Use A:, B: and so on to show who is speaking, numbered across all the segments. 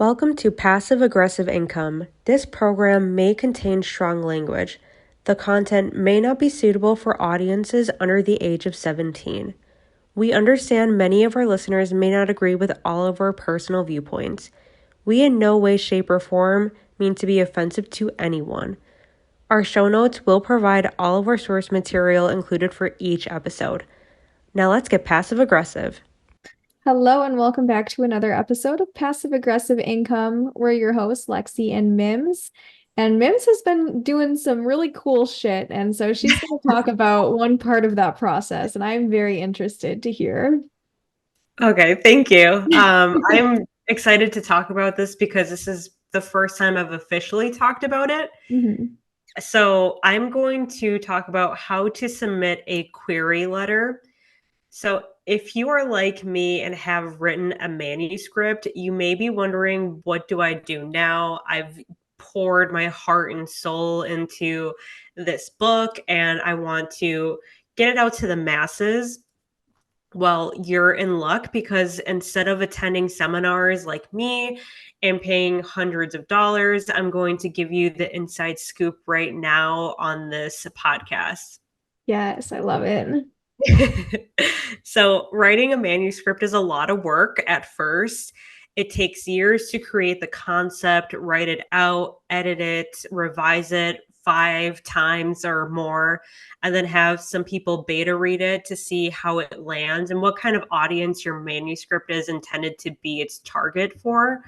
A: Welcome to Passive Aggressive Income. This program may contain strong language. The content may not be suitable for audiences under the age of 17. We understand many of our listeners may not agree with all of our personal viewpoints. We in no way, shape, or form mean to be offensive to anyone. Our show notes will provide all of our source material included for each episode. Now let's get passive aggressive.
B: Hello and welcome back to another episode of Passive Aggressive Income. We're your hosts, Lexi and Mims. And Mims has been doing some really cool shit. And so she's going to talk about one part of that process. And I'm very interested to hear.
A: Okay, thank you. I'm excited to talk about this because this is the first time I've officially talked about it.
B: Mhm.
A: So, I'm going to talk about how to submit a query letter. So, if you are like me and have written a manuscript, you may be wondering, what do I do now? I've poured my heart and soul into this book and I want to get it out to the masses. Well, you're in luck because instead of attending seminars like me and paying hundreds of dollars, I'm going to give you the inside scoop right now on this podcast.
B: Yes, I love it.
A: So, writing a manuscript is a lot of work at first. It takes years to create the concept, write it out, edit it, revise it 5 times or more, and then have some people beta read it to see how it lands and what kind of audience your manuscript is intended to be its target for.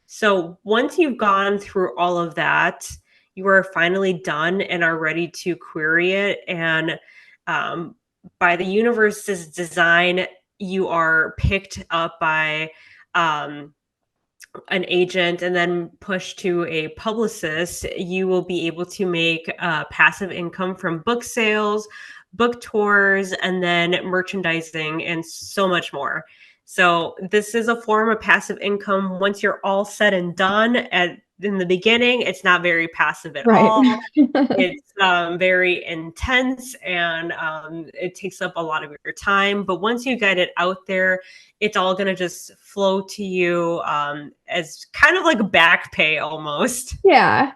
A: So, once you've gone through all of that, you are finally done and are ready to query it. And um, by the universe's design, you are picked up by um, an agent and then pushed to a publicist. You will be able to make passive income from book sales, book tours, and then merchandising, and so much more. So, this is a form of passive income. Once you're all said and done, in the beginning, it's not very passive at
B: Right.
A: all. It's very intense and it takes up a lot of your time. But once you get it out there, it's all going to just flow to you as kind of like back pay almost.
B: Yeah.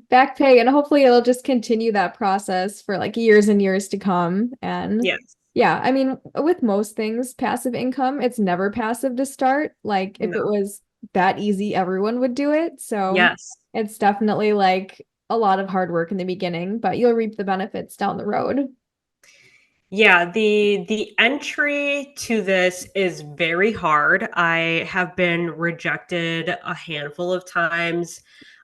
B: Back pay. And hopefully it'll just continue that process for like years and years to come. And
A: Yes.
B: yeah, I mean, with most things, passive income, it's never passive to start. Like if it
A: No.
B: was that easy, everyone would do it. So
A: Yes.
B: it's definitely like a lot of hard work in the beginning, but you'll reap the benefits down the road.
A: Yeah, the entry to this is very hard. I have been rejected a handful of times,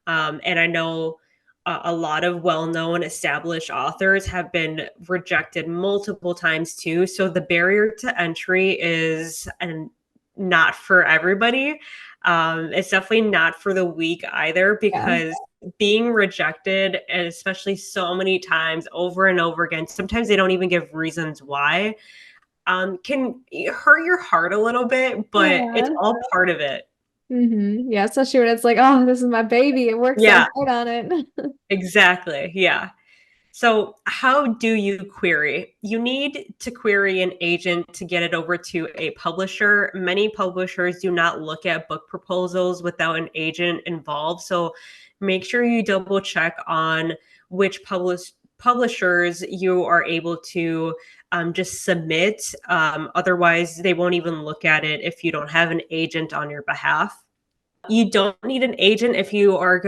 A: and I know a lot of well-known established authors have been rejected multiple times too. So the barrier to entry is and not for everybody. It's definitely not for the weak either
B: Yeah.
A: because being rejected, and especially so many times over and over again, sometimes they don't even give reasons why, can hurt your heart a little bit, but it's
B: Yeah.
A: all part of it.
B: Yeah, especially when it's like, oh, this is my baby. I worked so
A: Yeah,
B: hard on it.
A: exactly. Yeah. So, how do you query? You need to query an agent to get it over to a publisher. Many publishers do not look at book proposals without an agent involved. So, make sure you double check on which publishers you are able to just submit. Otherwise, they won't even look at it if you don't have an agent on your behalf. You don't need an agent if you're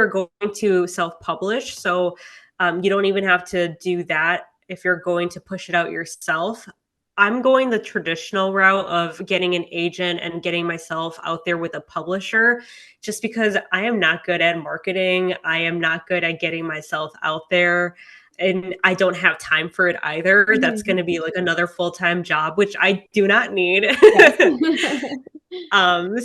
A: going to self-publish. So you don't even have to do that if you're going to push it out yourself. I'm going the traditional route of getting an agent and getting myself out there with a publisher just because I am not good at marketing. I am not good at getting myself out there. And I don't have time for it either. That's going
B: Mhm.
A: to be like another full time job, which I do not need.
B: Yes.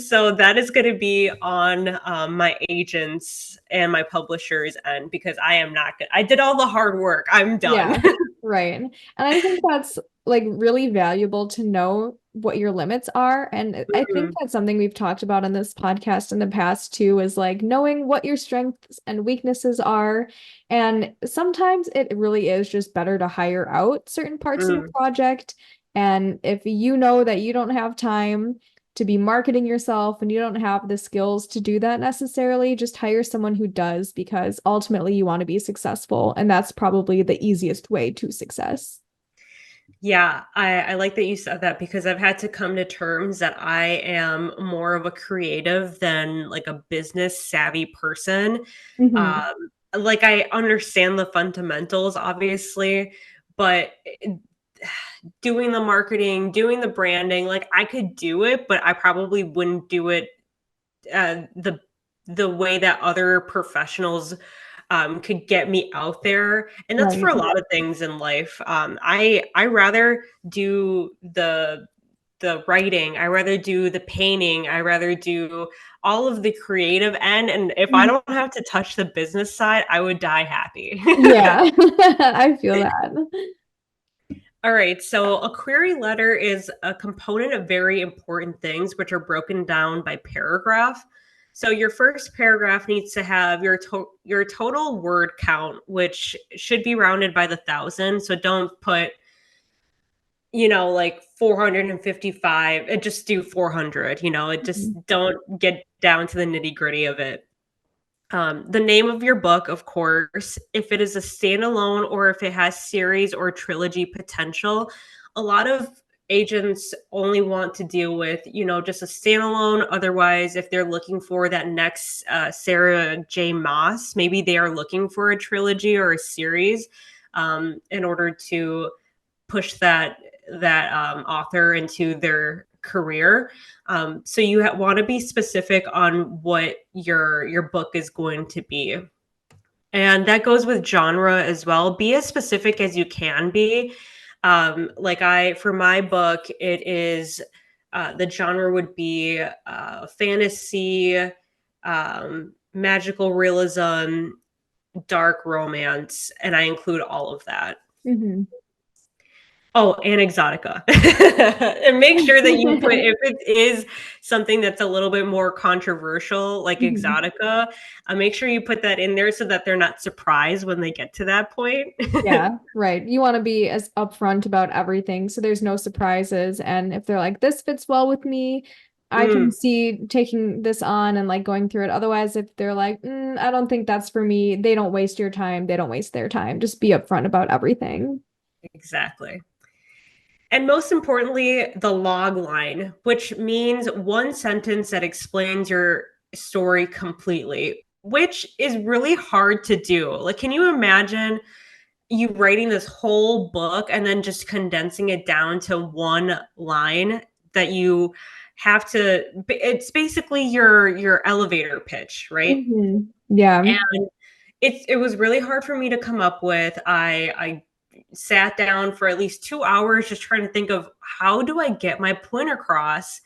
A: So that is going to be on my agents and my publishers end because I am not good. I did all the hard work. I'm done.
B: Yeah, right. And I think that's like really valuable to know what your limits are. And I think
A: Mhm.
B: that's something we've talked about on this podcast in the past too, is like knowing what your strengths and weaknesses are. And sometimes it really is just better to hire out certain parts of the
A: Mm.
B: project. And if you know that you don't have time, to be marketing yourself and you don't have the skills to do that necessarily, just hire someone who does because ultimately you want to be successful. And that's probably the easiest way to success.
A: Yeah, I like that you said that because I've had to come to terms that I am more of a creative than like a business savvy person.
B: Hmm.
A: Um, like I understand the fundamentals, obviously, but doing the marketing, doing the branding, like I could do it, but I probably wouldn't do it the way that other professionals could get me out there, and that's for
B: Right.
A: a lot of things in life. I rather do the writing, I rather do the painting, I rather do all of the creative end, and if I
B: Mhm.
A: don't have to touch the business side, I would die happy.
B: Yeah, I feel that.
A: All right, so a query letter is a component of very important things, which are broken down by paragraph. So your first paragraph needs to have your total word count, which should be rounded by the thousand. So don't put, like 455. Just do 400. It just
B: Mhm.
A: don't get down to the nitty gritty of it. The name of your book, of course, if it is a standalone or if it has series or trilogy potential. A lot of agents only want to deal with, just a standalone. Otherwise, if they're looking for that next Sarah J. Maas, maybe they are looking for a trilogy or a series in order to push that author into their career. So you want to be specific on what your book is going to be, and that goes with genre as well. Be as specific as you can be. Like for my book, it is the genre would be fantasy, magical realism, dark romance, and I include all of that.
B: Mhm.
A: Oh, and Exotica. And make sure that you put, if it is something that's a little bit more controversial, like
B: Mhm.
A: Exotica, make sure you put that in there so that they're not surprised when they get to that point.
B: Yeah, right. You want to be as upfront about everything so there's no surprises. And if they're like, this fits well with me, I can
A: Mm,
B: see taking this on and like going through it. Otherwise, if they're like, I don't think that's for me, they don't waste your time. They don't waste their time. Just be upfront about everything.
A: exactly. And most importantly, the log line, which means one sentence that explains your story completely, which is really hard to do. Like, can you imagine you writing this whole book and then just condensing it down to one line that you have to, it's basically your elevator pitch, right?
B: Yeah.
A: And it was really hard for me to come up with. I sat down for at least 2 hours just trying to think of how do I get my point across,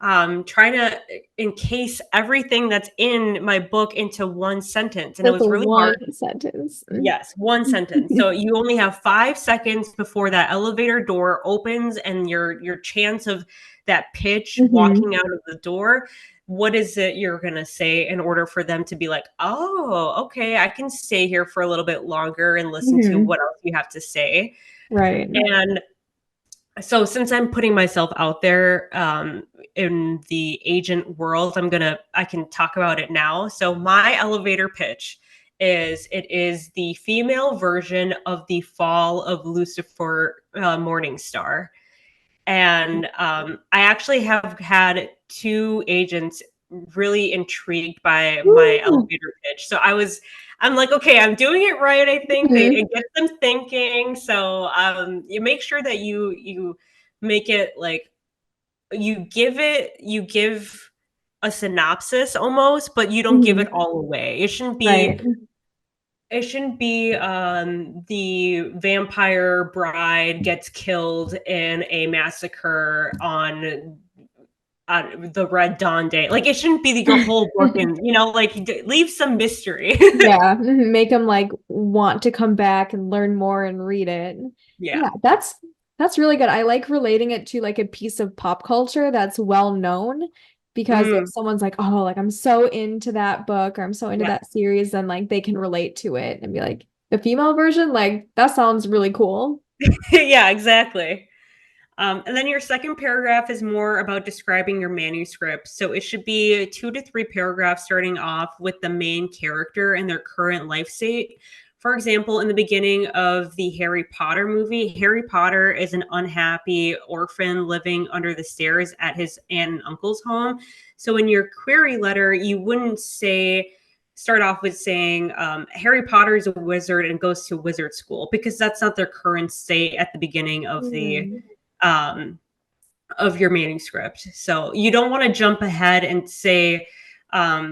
A: trying to encase everything that's in my book into one sentence, and it
B: That's a
A: was really hard.
B: one sentence.
A: Yes, one sentence. So you only have 5 seconds before that elevator door opens and your chance of that pitch
B: Hmm.
A: walking out of the door. What is it you're going to say in order for them to be like, "Oh, okay, I can stay here for a little bit longer and listen to
B: Hmm.
A: what else you have to say."
B: Right.
A: And so since I'm putting myself out there in the agent world, I can talk about it now. So my elevator pitch is it is the female version of the fall of Lucifer Morningstar. And I actually have had 2 agents really intrigued by my
B: Woo!
A: elevator pitch. So I'm like, okay, I'm doing it right. I think it
B: Mhm.
A: gets them thinking. So you make sure that you make it like you give a synopsis almost, but you don't give it
B: Mhm.
A: all away. It shouldn't be
B: Right.
A: it shouldn't be the vampire bride gets killed in a massacre on the Red Dawn Day. Like it shouldn't be your whole book, and like leave some mystery.
B: Yeah, make them like want to come back and learn more and read it.
A: Yeah.
B: Yeah, that's really good. I like relating it to like a piece of pop culture that's well known because if
A: Mm,
B: someone's like, "Oh, like I'm so into that book or I'm so into
A: yeah.
B: that series," then like they can relate to it and be like, "The female version, like that sounds really cool."
A: Yeah, exactly. And then your second paragraph is more about describing your manuscript. So it should be 2 to 3 paragraphs starting off with the main character and their current life state. For example, in the beginning of the Harry Potter movie, Harry Potter is an unhappy orphan living under the stairs at his aunt and uncle's home. So in your query letter, you wouldn't start off with saying Harry Potter is a wizard and goes to wizard school, because that's not their current state at the beginning
B: Mm.
A: um, of your manuscript. So you don't want to jump ahead and say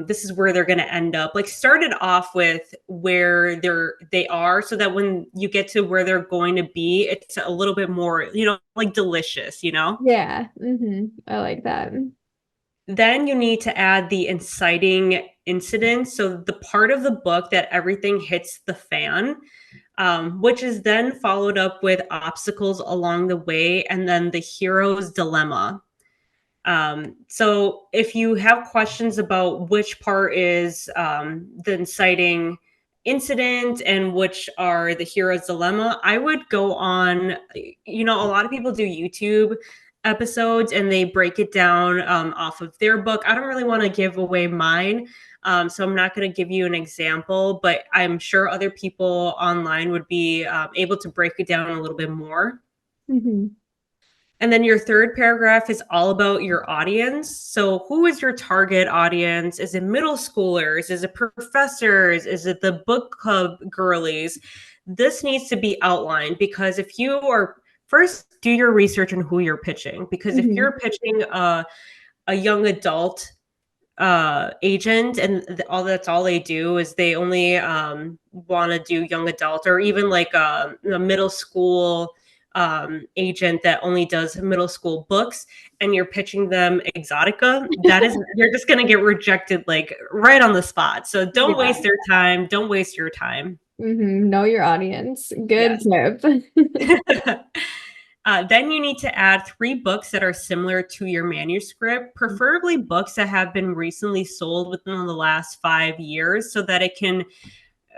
A: this is where they're going to end up. Like, start it off with where they are, so that when you get to where they're going to be, it's a little bit more, like delicious.
B: Yeah. I like that.
A: Then you need to add the inciting incident. So the part of the book that everything hits the fan, which is then followed up with obstacles along the way and then the hero's dilemma. So if you have questions about which part is the inciting incident and which are the hero's dilemma, I would go on, a lot of people do YouTube episodes and they break it down off of their book. I don't really want to give away mine. So I'm not going to give you an example, but I'm sure other people online would be able to break it down a little bit more.
B: Hmm.
A: And then your third paragraph is all about your audience. So, who is your target audience? Is it middle schoolers? Is it professors? Is it the book club girlies? This needs to be outlined, because if you are first, do your research on who you're pitching. Because if
B: Hmm.
A: you're pitching a young adult agent and all they do is they only want to do young adult, or even like a middle school agent that only does middle school books, and you're pitching them exotica, that is, you're just going to get rejected like right on the spot. So don't
B: Yeah.
A: waste their time, don't waste your time.
B: Know your audience. Good
A: Yes.
B: tip.
A: Then you need to add 3 books that are similar to your manuscript, preferably books that have been recently sold within the last 5 years, so that it can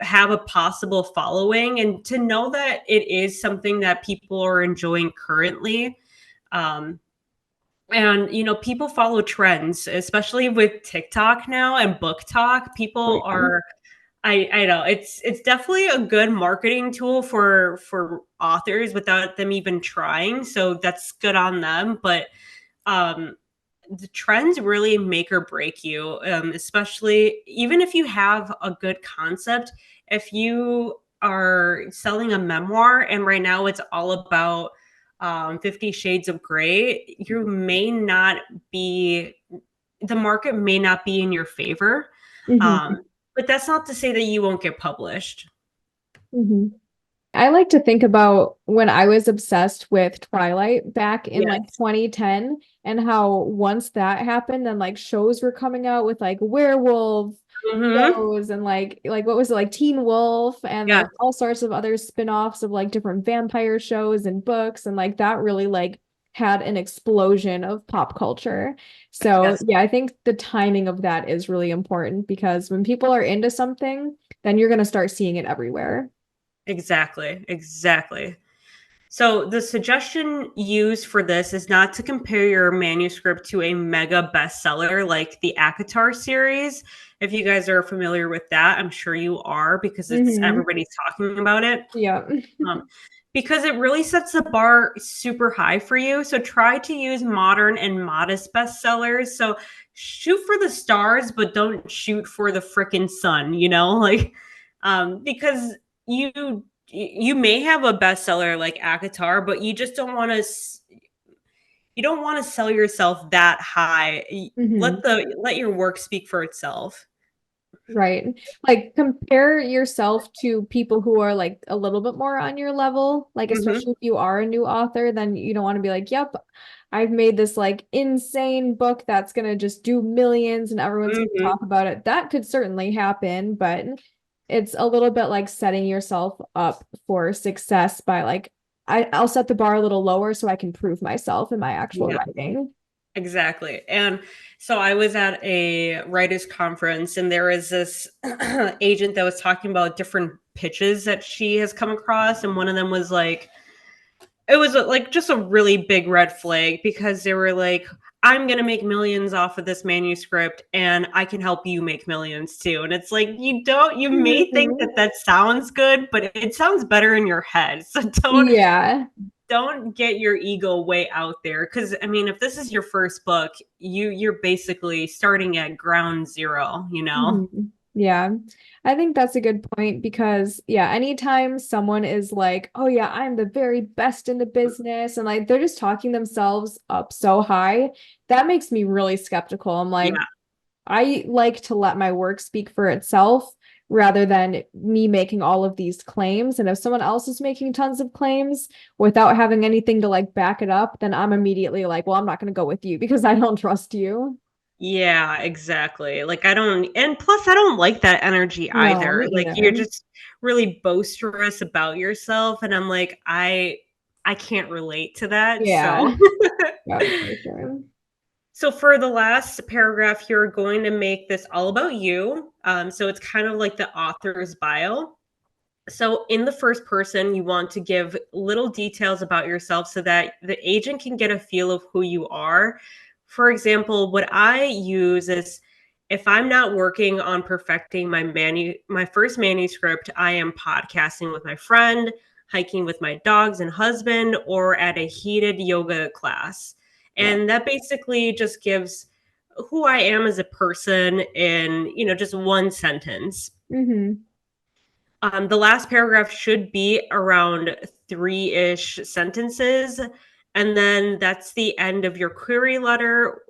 A: have a possible following and to know that it is something that people are enjoying currently. Um, and people follow trends, especially with TikTok now and book talk. People
B: Yeah.
A: are, I know it's definitely a good marketing tool for authors without them even trying. So that's good on them. But um, the trends really make or break you, especially even if you have a good concept. If you are selling a memoir and right now it's all about 50 Shades of Grey, you may not be, the market may not be in your favor.
B: Hmm.
A: Um, but that's not to say that you won't get published.
B: Hmm. I like to think about when I was obsessed with Twilight back in like
A: Yes.
B: 2010, and how once that happened and like shows were coming out with like werewolf
A: Mm-hmm.
B: shows and like what was it, like Teen Wolf, and
A: Yeah.
B: like all sorts of other spin-offs of like different vampire shows and books, and like that really like had an explosion of pop culture. So
A: Yes.
B: yeah, I think the timing of that is really important, because when people are into something, then you're going to start seeing it everywhere.
A: Exactly. Exactly. So the suggestion used for this is not to compare your manuscript to a mega bestseller like the ACOTAR series. If you guys are familiar with that, I'm sure you are, because it's
B: Hmm.
A: everybody's talking about it.
B: Yeah.
A: Um, because it really sets the bar super high for you. So try to use modern and modest bestsellers. So shoot for the stars, but don't shoot for the freaking sun, like, because you may have a bestseller like Akatar, but you just don't want to, you don't want to sell yourself that high.
B: Hmm.
A: Let your work speak for itself.
B: Right. Like compare yourself to people who are like a little bit more on your level. Like
A: Mm-hmm.
B: especially if you are a new author, then you don't want to be like, "Yep, I've made this like insane book that's gonna just do millions and everyone's gonna
A: Mm-hmm.
B: talk about it." That could certainly happen, but it's a little bit like setting yourself up for success by like I'll set the bar a little lower so I can prove myself in my actual
A: Yeah.
B: writing.
A: Exactly. And so I was at a writers conference and there was this agent that was talking about different pitches that she has come across. And one of them was like, it was like just a really big red flag because they were like, I'm going to make millions off of this manuscript and I can help you make millions too. And it's like, you may think
B: Mhm.
A: that that sounds good, but it sounds better in your head. So
B: Yeah.
A: don't get your ego way out there. Cause I mean, if this is your first book, you're basically starting at ground zero, you know?
B: Mhm. Yeah. I think that's a good point because yeah, anytime someone is like, "Oh yeah, I'm the very best in the business," and like they're just talking themselves up so high, that makes me really skeptical. I'm like,
A: Yeah.
B: I like to let my work speak for itself rather than me making all of these claims. And if someone else is making tons of claims without having anything to like back it up, then I'm immediately like, well, I'm not going to go with you because I don't trust you.
A: Yeah, exactly. Like I don't and plus I don't like that energy
B: No,
A: either.
B: me
A: Like you're
B: either.
A: just really boisterous about yourself and I'm like I can't relate to that. So
B: Yeah. Yeah, for sure.
A: so for the last paragraph you're going to make this all about you. So it's kind of like the author's bio. So, in the first person, you want to give little details about yourself so that the agent can get a feel of who you are. For example, what I use is if I'm not working on perfecting my first manuscript, I am podcasting with my friend, hiking with my dogs and husband, or at a heated yoga class.
B: Yeah.
A: And that basically just gives who I am as a person in, just one sentence.
B: Hmm.
A: The last paragraph should be around three ish sentences. And then that's the end of your query letter.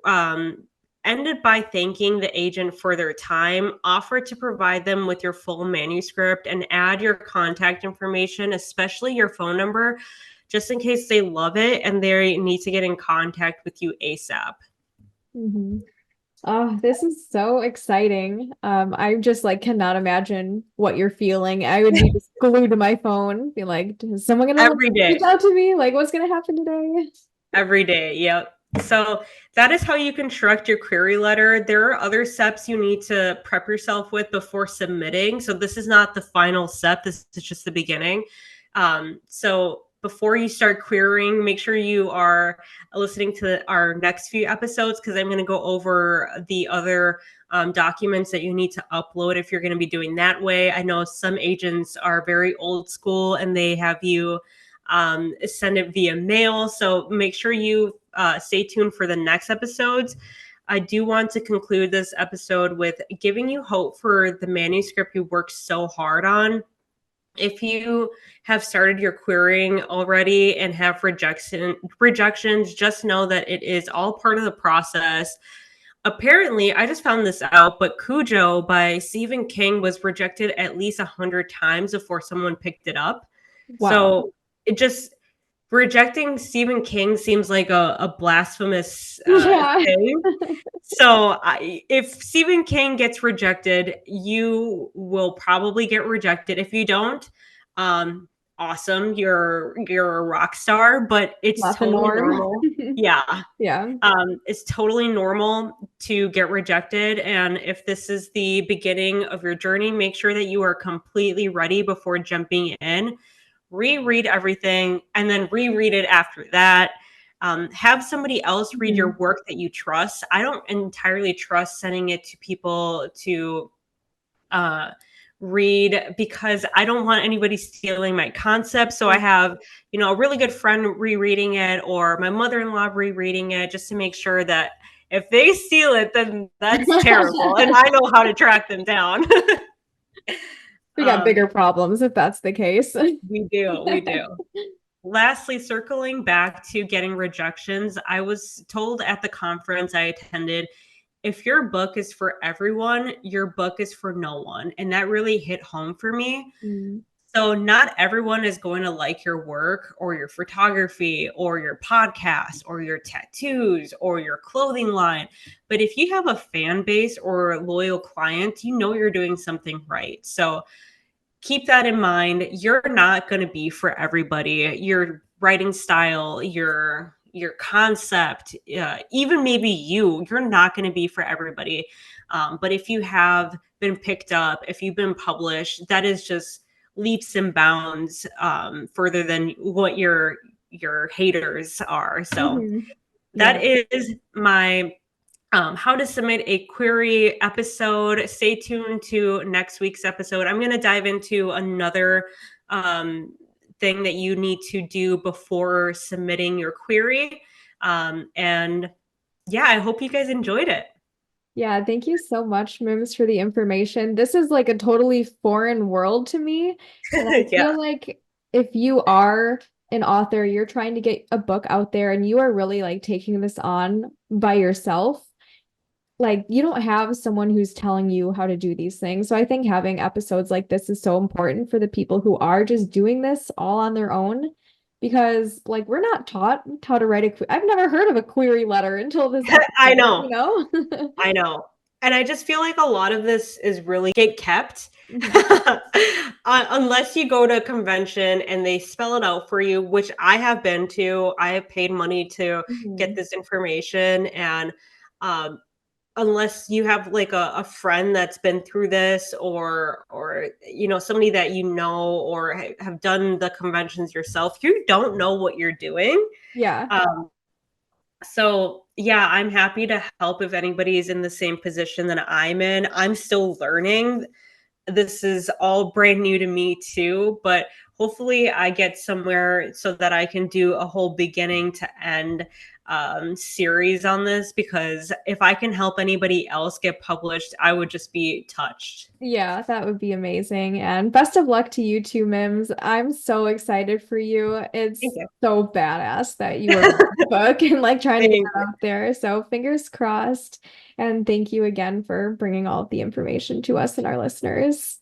A: Ended by thanking the agent for their time, offer to provide them with your full manuscript, and add your contact information, especially your phone number, just in case they love it and they need to get in contact with you ASAP.
B: Hmm. Oh, this is so exciting. I just like cannot imagine what you're feeling. I would be just glued to my phone, be like, is someone gonna
A: Every
B: reach
A: day.
B: out to me? Like, what's gonna happen today?
A: Every day, yep. So that is how you construct your query letter. There are other steps you need to prep yourself with before submitting. So this is not the final step. This is just the beginning. So before you start querying, make sure you are listening to our next few episodes because I'm going to go over the other documents that you need to upload if you're going to be doing that way. I know some agents are very old school and they have you send it via mail. So make sure you stay tuned for the next episodes. I do want to conclude this episode with giving you hope for the manuscript you worked so hard on. If you have started your querying already and have rejections, just know that it is all part of the process. Apparently, I just found this out, but Cujo by Stephen King was rejected at least 100 times before someone picked it up.
B: Wow.
A: So it just rejecting Stephen King seems like a blasphemous
B: Yeah.
A: thing. So if Stephen King gets rejected, you will probably get rejected. If you don't, um, awesome, you're a rock star. But it's
B: Not the
A: totally
B: norm.
A: normal. Yeah,
B: Yeah.
A: it's totally normal to get rejected. And if this is the beginning of your journey, make sure that you are completely ready before jumping in. Reread everything and then reread it after that. Have somebody else read your
B: Mhm.
A: work that you trust. I don't entirely trust sending it to people to uh, read because I don't want anybody stealing my concept. So I have, a really good friend rereading it or my mother-in-law rereading it just to make sure that if they steal it, then that's terrible. And I know how to track them down.
B: We got
A: um,
B: bigger problems if that's the case.
A: we do. We do. Lastly, circling back to getting rejections, I was told at the conference I attended if your book is for everyone, your book is for no one. And that really hit home for me.
B: Mm.
A: So, not everyone is going to like your work or your photography or your podcast or your tattoos or your clothing line. But if you have a fan base or a loyal client, you know you're doing something right. So, keep that in mind. You're not going to be for everybody. Your writing style, your concept, even maybe you're not going to be for everybody. But if you have been picked up, if you've been published, that is just leaps and bounds further than what your haters are. So
B: Hmm. Yeah.
A: that is my how to submit a query episode. Stay tuned to next week's episode. I'm going to dive into another um, thing that you need to do before submitting your query. And yeah, I hope you guys enjoyed it.
B: Yeah, thank you so much, Mims, for the information. This is like a totally foreign world to me. And I
A: Yeah.
B: feel like if you are an author, you're trying to get a book out there and you are really like taking this on by yourself, like you don't have someone who's telling you how to do these things. So I think having episodes like this is so important for the people who are just doing this all on their own because like we're not taught how to write I've never heard of a query letter until this
A: I
B: episode,
A: know.
B: you know?
A: I know. And I just feel like a lot of this is really get kept.
B: Mhm.
A: Unless you go to a convention and they spell it out for you, which I have been to. I have paid money to get
B: Mhm.
A: this information. And um, unless you have like a friend that's been through this or somebody that you know or have done the conventions yourself, you don't know what you're doing.
B: Yeah.
A: Um, so yeah, I'm happy to help if anybody's in the same position that I'm in. I'm still learning. This is all brand new to me too, but hopefully I get somewhere so that I can do a whole beginning to end series on this, because if I can help anybody else get published, I would just be touched.
B: Yeah, that would be amazing. And best of luck to you too, Mims. I'm so excited for you.
A: Thank
B: It's
A: you.
B: so badass that you were writing a book and like trying to get
A: Thank
B: that
A: you.
B: out there. So fingers crossed. And thank you again for bringing all of the information to us and our listeners.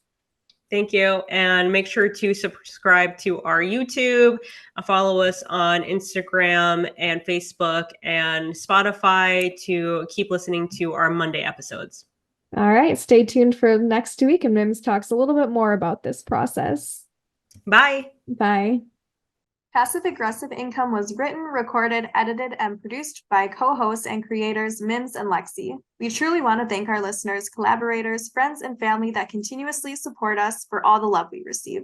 A: Thank you. And make sure to subscribe to our YouTube, follow us on Instagram and Facebook and Spotify to keep listening to our Monday episodes.
B: All right, stay tuned for next week, and Mims talks a little bit more about this process.
A: Bye.
B: Bye. Passive Aggressive Income was written, recorded, edited, and produced by co-hosts and creators Mims and Lexi. We truly want to thank our listeners, collaborators, friends, and family that continuously support us for all the love we receive.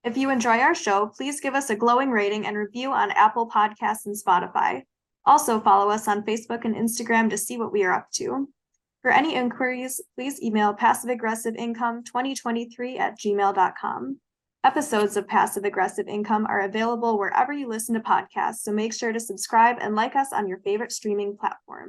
B: If you enjoy our show, please give us a glowing rating and review on Apple Podcasts and Spotify. Also, follow us on Facebook and Instagram to see what we are up to. For any inquiries, please email passiveaggressiveincome2023@gmail.com. Episodes of Passive Aggressive Income are available wherever you listen to podcasts, so make sure to subscribe and like us on your favorite streaming platform.